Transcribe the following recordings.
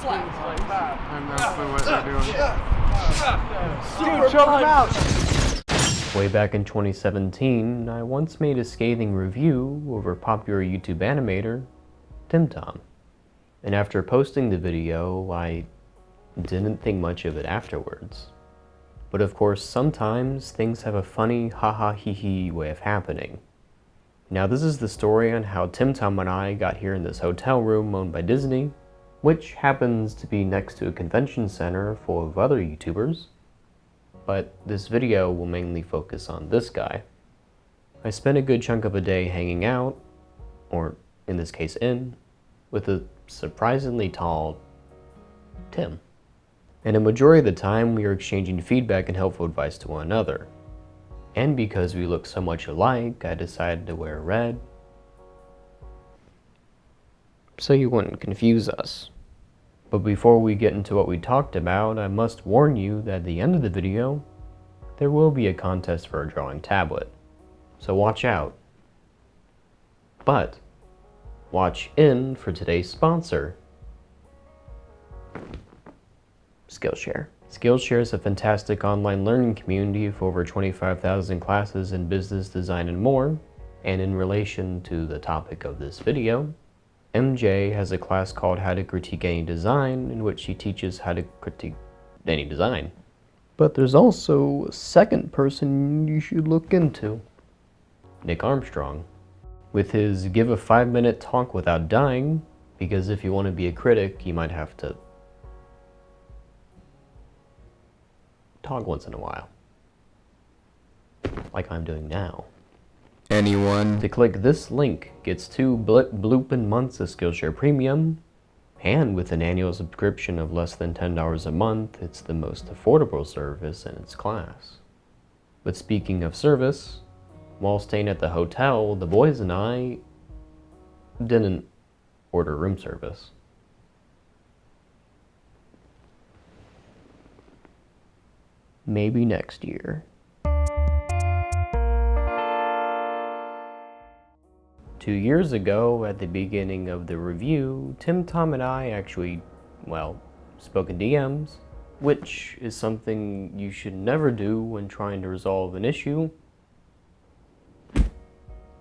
have no clue what they're doing. Dude, choke him out! Way back in 2017, I once made a scathing review over popular YouTube animator TimTom. And after posting the video, I didn't think much of it afterwards. But of course, sometimes things have a funny haha hee hee way of happening. Now this is the story on how TimTom and I got here in this hotel room owned by Disney, which happens to be next to a convention center full of other YouTubers. But this video will mainly focus on this guy. I spent a good chunk of a day hanging out, or in this case in, with a surprisingly tall Tim. And a majority of the time we were exchanging feedback and helpful advice to one another. And because we look so much alike, I decided to wear red, so you wouldn't confuse us. But before we get into what we talked about, I must warn you that at the end of the video, there will be a contest for a drawing tablet. So watch out. But watch in for today's sponsor, Skillshare. Skillshare is a fantastic online learning community of over 25,000 classes in business, design, and more. And in relation to the topic of this video, MJ has a class called How to Critique Any Design, in which she teaches how to critique any design. But there's also a second person you should look into, Nick Armstrong, with his Give a 5-minute Talk Without Dying, because if you want to be a critic, you might have to talk once in a while, like I'm doing now. Anyone? To click this link gets 2 blooping months of Skillshare Premium, and with an annual subscription of less than $10 a month, it's the most affordable service in its class. But speaking of service, while staying at the hotel, the boys and I didn't order room service. Maybe next year. 2 years ago, at the beginning of the review, TimTom and I actually, well, spoke in DMs, which is something you should never do when trying to resolve an issue,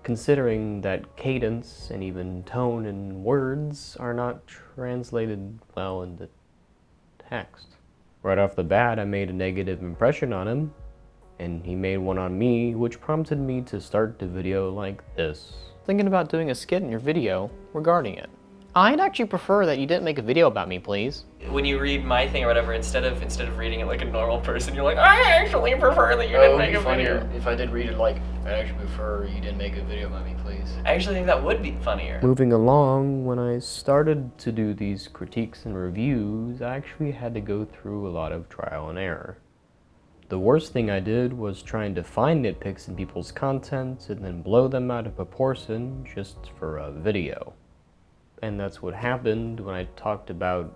considering that cadence and even tone and words are not translated well into text. Right off the bat, I made a negative impression on him, and he made one on me, which prompted me to start the video like this. Thinking about doing a skit in your video regarding it. I'd actually prefer that you didn't make a video about me, please. When you read my thing or whatever, instead of reading it like a normal person, you're like, I actually prefer that you didn't make a video. If I did read it like, I actually prefer you didn't make a video about me, please. I actually think that would be funnier. Moving along, when I started to do these critiques and reviews, I actually had to go through a lot of trial and error. The worst thing I did was trying to find nitpicks in people's content and then blow them out of proportion just for a video. And that's what happened when I talked about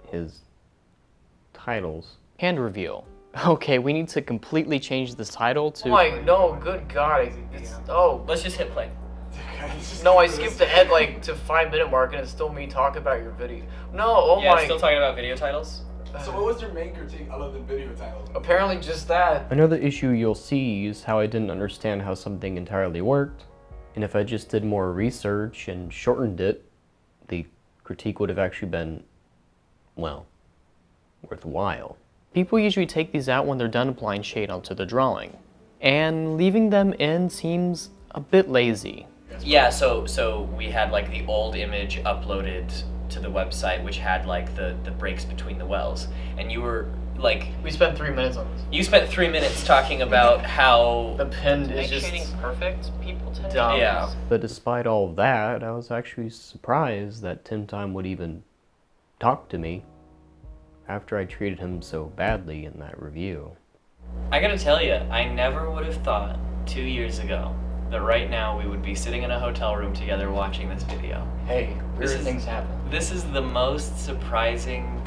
his titles. Hand reveal. Okay, we need to completely change this title to... Oh my, no, good God, Let's just hit play. No, I skipped ahead like to 5-minute mark and it's still me talking about your video. No, oh Yeah, my. still talking about video titles? So what was your main critique other than video titles? Apparently just that. Another issue you'll see is how I didn't understand how something entirely worked, and if I just did more research and shortened it, the critique would have actually been, well, worthwhile. People usually take these out when they're done applying shade onto the drawing, and leaving them in seems a bit lazy. Yeah, so we had like the old image uploaded to the website, which had like the breaks between the wells, and you were like, We spent 3 minutes on this. you spent 3 minutes talking about how The pen is make just shading perfect. People tend dumb. Yeah. But despite all of that, I was actually surprised that TimTom would even talk to me after I treated him so badly in that review. I gotta tell you, I never would have thought 2 years ago that right now we would be sitting in a hotel room together watching this video. Hey, weird things happen. This is the most surprising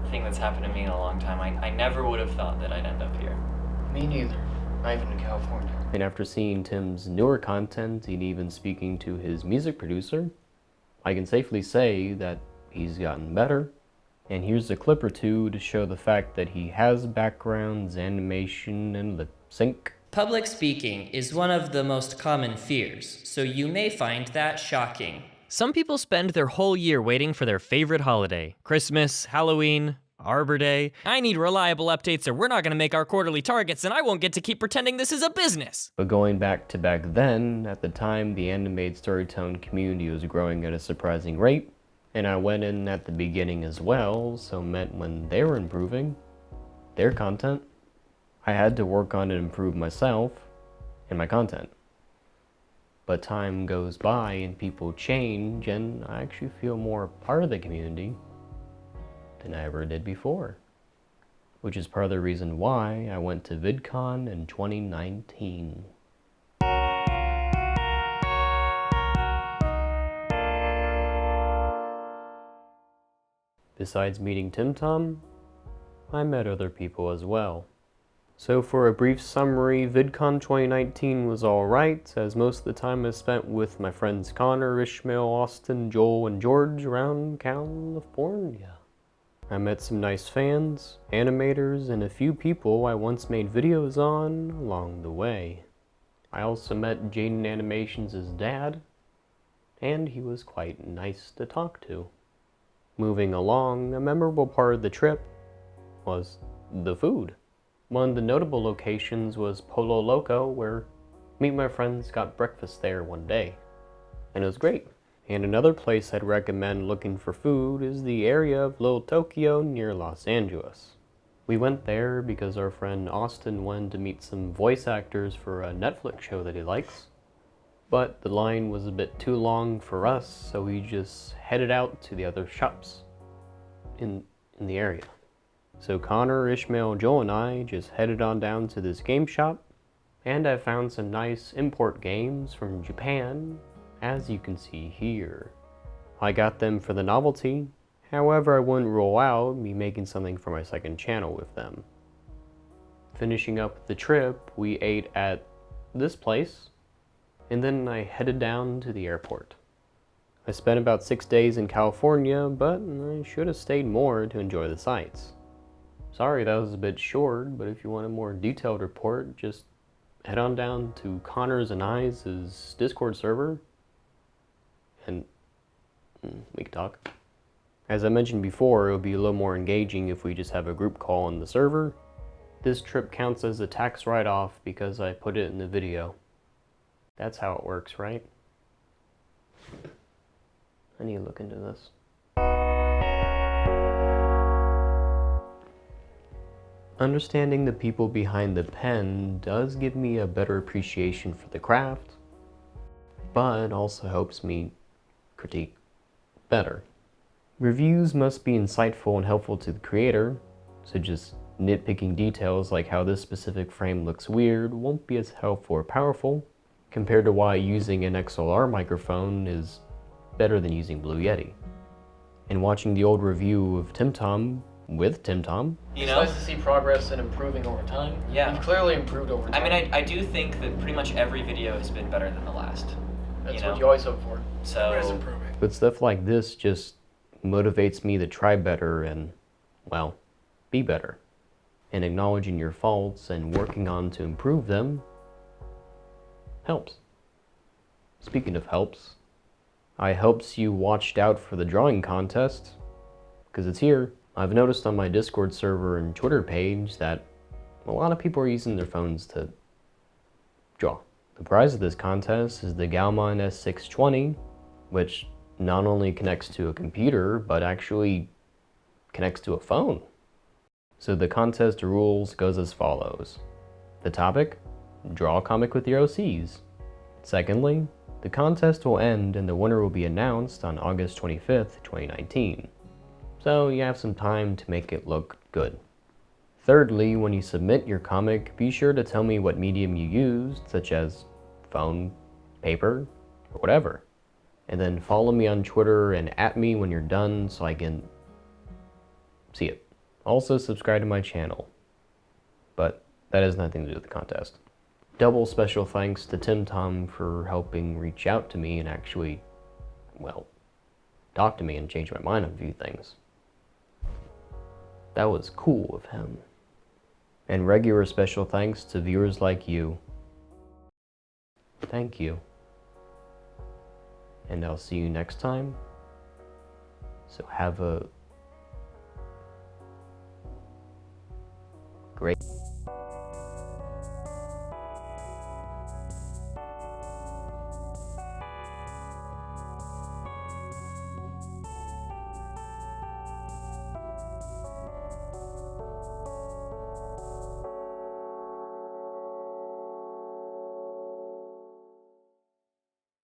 thing that's happened to me in a long time. I never would have thought that I'd end up here. Me neither. Not even in California. And after seeing Tim's newer content and even speaking to his music producer, I can safely say that he's gotten better, and here's a clip or two to show the fact that he has backgrounds, animation, and lip sync. Public speaking is one of the most common fears, so you may find that shocking. Some people spend their whole year waiting for their favorite holiday. Christmas, Halloween, Arbor Day. I need reliable updates or we're not gonna make our quarterly targets and I won't get to keep pretending this is a business. But going back then, at the time the animated storytelling community was growing at a surprising rate, and I went in at the beginning as well, so meant when they were improving their content, I had to work on and improve myself and my content. But time goes by and people change, and I actually feel more a part of the community than I ever did before. Which is part of the reason why I went to VidCon in 2019. Besides meeting TimTom, I met other people as well. So for a brief summary, VidCon 2019 was alright, as most of the time is spent with my friends Connor, Ishmael, Austin, Joel, and George around California. I met some nice fans, animators, and a few people I once made videos on along the way. I also met Jaden Animations' dad, and he was quite nice to talk to. Moving along, a memorable part of the trip was the food. One of the notable locations was Polo Loco, where me and my friends got breakfast there one day, and it was great. And another place I'd recommend looking for food is the area of Little Tokyo near Los Angeles. We went there because our friend Austin wanted to meet some voice actors for a Netflix show that he likes, but the line was a bit too long for us, so we just headed out to the other shops in the area. So Connor, Ishmael, Joel, and I just headed on down to this game shop, and I found some nice import games from Japan, as you can see here. I got them for the novelty, however I wouldn't rule out me making something for my second channel with them. Finishing up the trip, we ate at this place, and then I headed down to the airport. I spent about 6 days in California, but I should have stayed more to enjoy the sights. Sorry that was a bit short, but if you want a more detailed report, just head on down to Connor's and I's Discord server, and we can talk. As I mentioned before, it would be a little more engaging if we just have a group call on the server. This trip counts as a tax write-off because I put it in the video. That's how it works, right? I need to look into this. Understanding the people behind the pen does give me a better appreciation for the craft, but also helps me critique better. Reviews must be insightful and helpful to the creator, so just nitpicking details like how this specific frame looks weird won't be as helpful or powerful, compared to why using an XLR microphone is better than using Blue Yeti. And watching the old review of TimTom with TimTom, It's nice to see progress and improving over time. Yeah. You've clearly improved over time. I mean, I do think that pretty much every video has been better than the last. That's what you always hope for. Where's So, improving? but stuff like this just motivates me to try better and, well, be better. And acknowledging your faults and working on to improve them helps. Speaking of helps, I hopes you watched out for the drawing contest, because it's here. I've noticed on my Discord server and Twitter page that a lot of people are using their phones to draw. The prize of this contest is the Galman S620, which not only connects to a computer, but actually connects to a phone. So the contest rules goes as follows. The topic, draw a comic with your OCs. Secondly, the contest will end and the winner will be announced on August 25th, 2019. So you have some time to make it look good. Thirdly, when you submit your comic, be sure to tell me what medium you used, such as phone, paper, or whatever. And then follow me on Twitter and @ me when you're done so I can see it. Also subscribe to my channel. But that has nothing to do with the contest. Double special thanks to TimTom for helping reach out to me and actually, well, talk to me and change my mind on a few things. That was cool of him. And regular special thanks to viewers like you. Thank you. And I'll see you next time. So have a great